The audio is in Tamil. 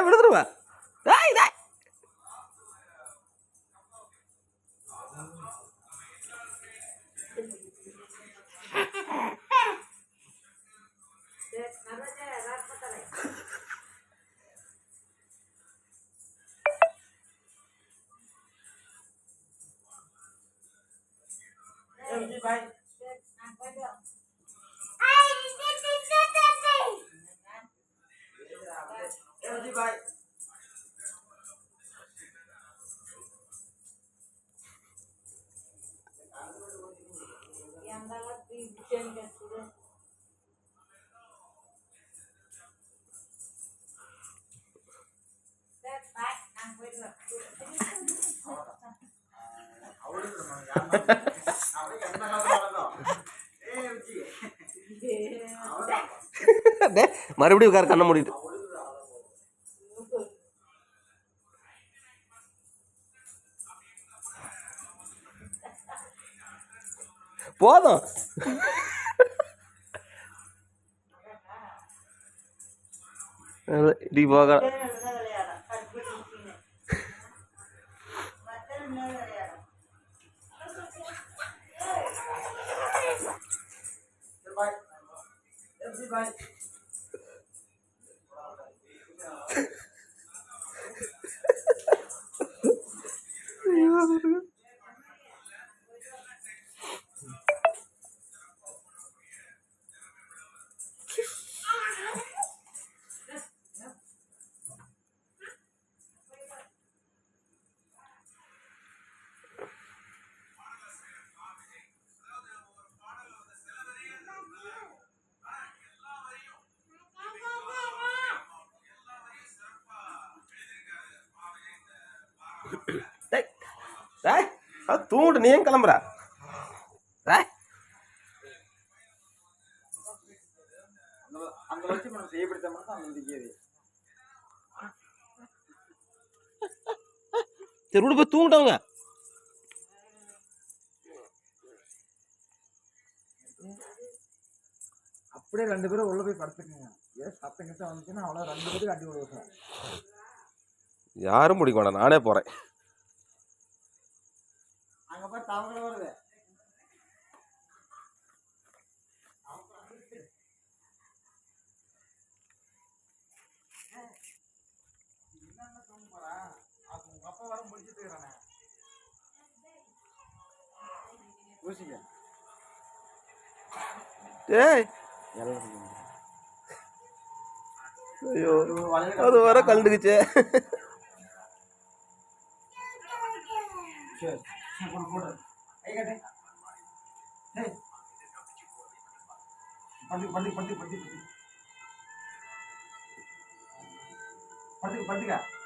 விடுத்துருவா. மறுபடியும் உட்கார கண்ண மூடிட்டு போதும். இப்படி போக தூண்டு. நீ ஏன் கிளம்புற? சரி விடு, போய் தூங்கிட்டவங்க. அப்படியே 2 பேரும் உள்ள போய் படுத்துக்குங்க. சத்தம் கிட்ட வந்துச்சுன்னா அவ்வளோ 2 பேருக்கு அடி விடுவோம். யாரும் முடிக்க வேண்டாம், நானே போறேன். அங்க போய் தவறு வருது. அப்பா வர முடிச்சுட்டு இருக்கிறானே யோசிக்க. ஏய் ஐயோ, அது வர கலந்துக்குச்சே. படுத்துக்க